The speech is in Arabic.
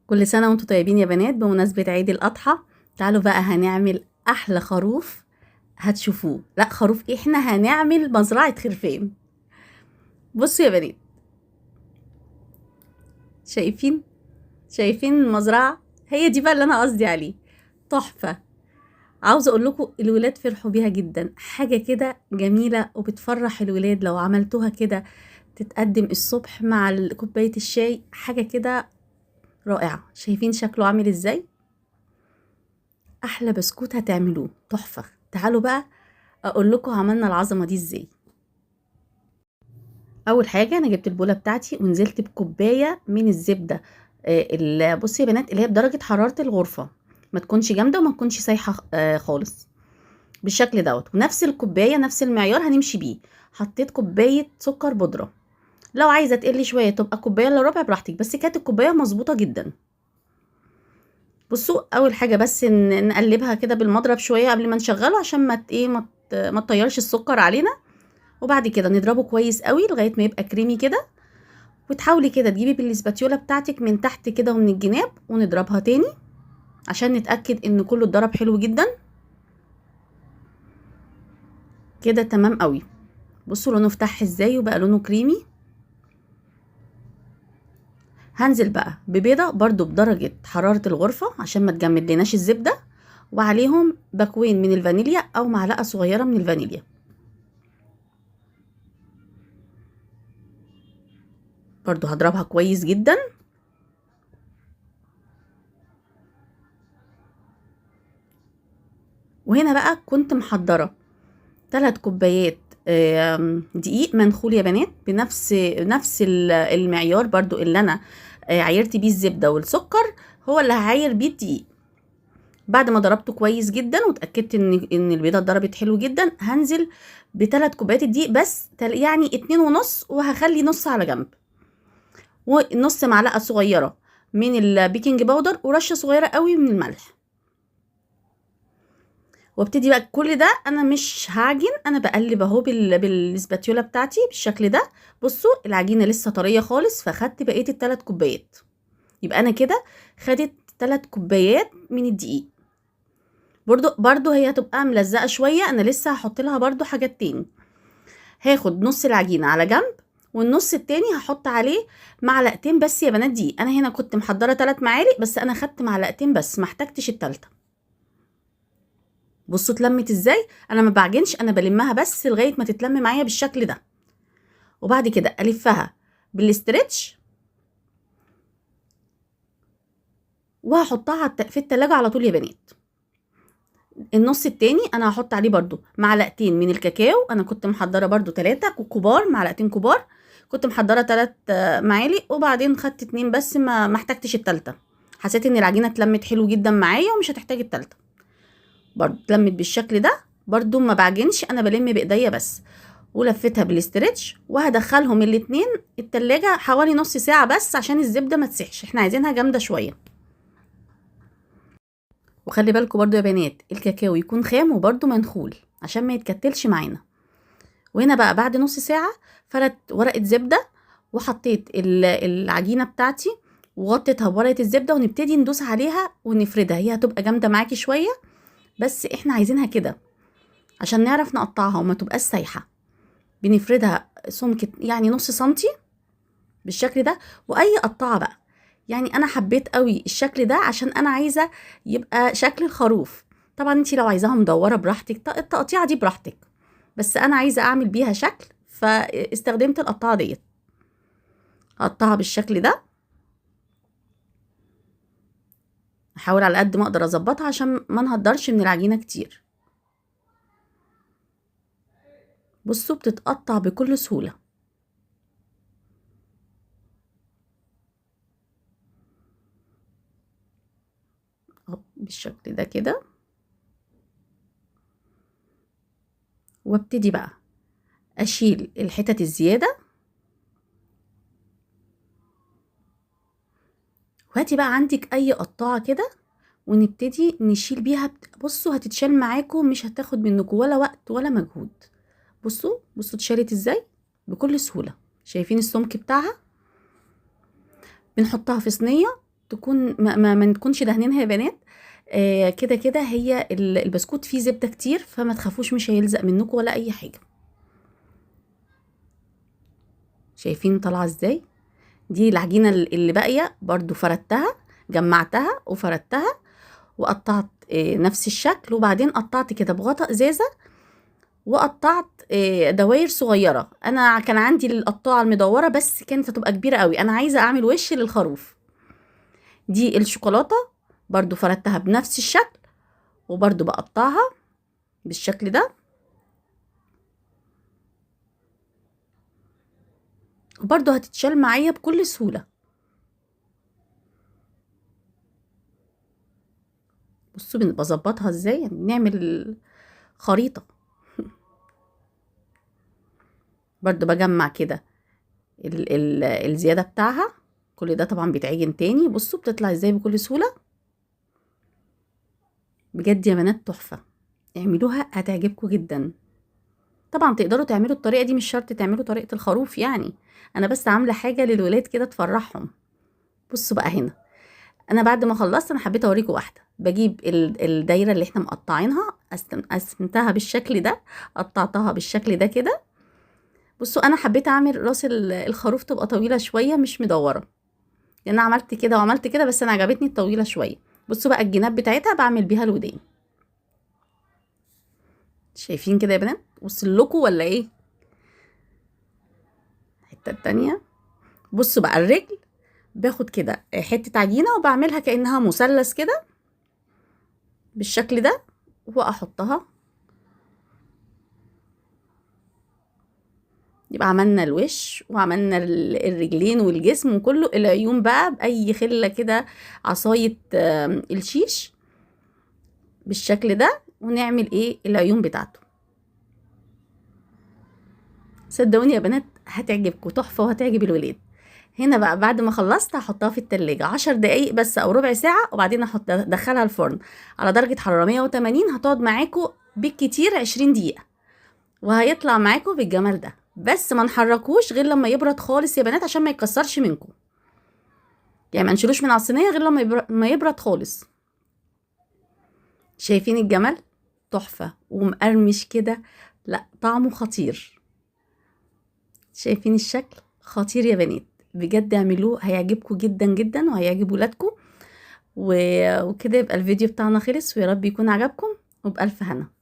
كل سنة وانتم طيبين يا بنات بمناسبة عيد الأضحى. تعالوا بقى هنعمل أحلى خروف هتشوفوه. لا خروف إيه، احنا هنعمل مزرعة خرفان. بصوا يا بنات، شايفين شايفين المزرعة؟ هي دي بقى اللي أنا قصدي عليه. تحفة. عاوزة أقول لكم الولاد فرحوا بيها جدا، حاجة كده جميلة وبتفرح الولاد لو عملتوها كده. تتقدم الصبح مع كوباية الشاي، حاجة كده رائعة. شايفين شكله عامل ازاي؟ احلى بسكوت هتعملوه تحفه. تعالوا بقى اقول لكم عملنا العظمه دي ازاي. اول حاجه انا جبت البوله بتاعتي ونزلت بكوبايه من الزبده. بصي يا بنات، اللي هي بدرجه حراره الغرفه، ما تكونش جامده وما تكونش سايحه خالص. بالشكل دوت، ونفس الكوبايه نفس المعيار هنمشي بيه. حطيت كوبايه سكر بودره، لو عايزه تقلي شويه تبقى كوبايه الا ربع براحتك، بس كانت الكوبايه مظبوطه جدا. بصوا اول حاجه بس نقلبها كده بالمضرب شويه قبل ما نشغله، عشان ما تطيرش السكر علينا. وبعد كده نضربه كويس قوي لغايه ما يبقى كريمي كده. وتحاولي كده تجيبي بالاسباتيولا بتاعتك من تحت كده ومن الجناب ونضربها تاني عشان نتاكد ان كله اتضرب حلو جدا كده. تمام قوي. بصوا لونه فتح ازاي وبقى لونه كريمي. هنزل بقى ببيضه برضو بدرجه حراره الغرفه عشان ما تجمد لناش الزبده، وعليهم باكوين من الفانيليا او معلقه صغيره من الفانيليا. برضو هضربها كويس جدا. وهنا بقى كنت محضرة 3 كوبايات دقيق منخول يا بنات، بنفس المعيار برضو اللي انا عايرت بيه الزبدة والسكر، هو اللي هعاير بيه الدقيق. بعد ما ضربته كويس جدا واتأكدت ان البيضة اتضربت حلو جدا، هنزل ب3 كوبايات الدقيق بس، يعني 2.5، وهخلي نص على جنب. ونص معلقة صغيرة من البيكنج باودر، ورشة صغيرة قوي من الملح. وابتدي بقى كل ده، انا مش هعجن، انا بقلب اهو بالسباتيولا بتاعتي بالشكل ده. بصوا العجينه لسه طريه خالص، فاخدت بقيه ال3 كوبايات. يبقى انا كده خدت 3 كوبايات من الدقيق. برضو هي هتبقى ملزقه شويه، انا لسه هحط لها برضو حاجات تاني. هاخد نص العجينه على جنب، والنص التاني هحط عليه معلقتين بس يا بنات دقيق. انا هنا كنت محضره 3 معالق، بس انا خدت معلقتين بس، ما احتجتش التالتة. بصوا اتلمت ازاي. انا ما بعجنش، انا بلمها بس لغايه ما تتلم معايا بالشكل ده. وبعد كده الفها بالاسترتش، وهحطها في التلاجة على طول يا بنات. النص التاني انا هحط عليه برضو معلقتين من الكاكاو. انا كنت محضره برضو 3 كبار، معلقتين كبار. كنت محضره 3 معالق، وبعدين خدت 2 بس، ما احتجتش التالتة. حسيت ان العجينه اتلمت حلو جدا معايا ومش هتحتاج التالتة. برضو اتلمت بالشكل ده. برضو ما بعجنش، انا بلم بايديا بس. ولفتها بالاسترتش، وهدخلهم الاتنين التلاجة حوالي نص ساعة بس، عشان الزبدة ما تسيحش، احنا عايزينها جامدة شوية. وخلي بالكم برضو يا بنات الكاكاو يكون خام وبرضو منخول عشان ما يتكتلش معانا. وهنا بقى بعد نص ساعة فرت ورقة زبدة، وحطيت العجينة بتاعتي وغطيتها بورقة الزبدة، ونبتدي ندوس عليها ونفردها. هي هتبقى جامدة معاكي شوية، بس احنا عايزينها كده عشان نعرف نقطعها وما تبقاش سايحة. بنفردها سمك يعني نص سنتي بالشكل ده. واي قطعه بقى، يعني انا حبيت قوي الشكل ده عشان انا عايزه يبقى شكل الخروف. طبعا انتي لو عايزاها مدوره براحتك، التقطيعه دي براحتك، بس انا عايزه اعمل بيها شكل فاستخدمت القطعه ديت. اقطعها بالشكل ده، احاول على قد ما اقدر اظبطها عشان ما نهدرش من العجينه كتير. بصوا بتتقطع بكل سهوله بالشكل ده كده. وابتدي بقى اشيل الحتت الزياده، وهاتي بقى عندك اي قطاعه كده ونبتدي نشيل بيها. بصوا هتتشال معاكم، مش هتاخد منكم ولا وقت ولا مجهود. بصوا اتشالت ازاي بكل سهوله. شايفين السمك بتاعها؟ بنحطها في صينيه تكون ما نكونش دهنينها يا بنات. كده كده هي البسكوت فيه زبدة كتير، فما تخافوش مش هيلزق منكم ولا اي حاجة. شايفين طالعة ازاي؟ دي العجينة اللي باقية برضو فردتها، جمعتها وفردتها وقطعت نفس الشكل، وبعدين قطعت كده بغطاء ازازة، وقطعت دواير صغيرة. انا كان عندي القطاعة المدورة بس كانت هتبقى كبيرة قوي، انا عايزة اعمل وش للخروف. دي الشوكولاتة برضو فردتها بنفس الشكل، وبرضو بقطعها بالشكل ده، وبرضو هتتشال معايا بكل سهولة. بصوا بظبطها ازاي، يعني بنعمل خريطة. برضو بجمع كده الزيادة بتاعها، كل ده طبعا بيتعجن تاني. بصوا بتطلع ازاي بكل سهولة، بجد يا بنات تحفة، اعملوها هتعجبكم جدا. طبعا تقدروا تعملوا الطريقة دي، مش شرط تعملوا طريقة الخروف يعني، انا بس عاملة حاجة للولاد كده تفرحهم. بصوا بقى هنا، انا بعد ما خلصت انا حبيت اوريكم واحدة. بجيب الدايرة اللي احنا مقطعينها، قسمتها بالشكل ده، قطعتها بالشكل ده كده. بصوا انا حبيت اعمل راس الخروف تبقى طويلة شوية مش مدورة، لان انا عملت كده وعملت كده، بس انا عجبتني الطويلة شوية. بصوا بقى الجناب بتاعتها بعمل بيها الودان. شايفين كده يا بنات؟ وصل لكم ولا ايه؟ الحتة التانية، بصوا بقى الرجل، باخد كده حتة عجينة وبعملها كأنها مثلث كده بالشكل ده، واحطها. يبقى عملنا الوش وعملنا الرجلين والجسم وكله. العيون بقى بأي خلة كده، عصاية الشيش بالشكل ده، ونعمل ايه العيون بتاعته. صدقوني يا بنات هتعجبكم تحفة وهتعجب الولاد. هنا بقى بعد ما خلصت هحطها في التلاجة 10 دقايق بس او ربع ساعة، وبعدين ادخلها الفرن على درجة حرارة 180. هتقعد معاكم بالكتير 20 دقيقة، وهيطلع معاكم بالجمال ده. بس ما نحركوش غير لما يبرد خالص يا بنات، عشان ما يتكسرش منكم، يعني ما نشيلوش من على الصينية غير لما ما يبرد خالص. شايفين الجمال؟ تحفة ومقرمش كده، لا طعمه خطير. شايفين الشكل؟ خطير يا بنات، بجد اعملوه هيعجبكم جدا جدا وهيعجب ولادكم. وكده يبقى الفيديو بتاعنا خلص، ويا رب يكون عجبكم، وبألف هنا.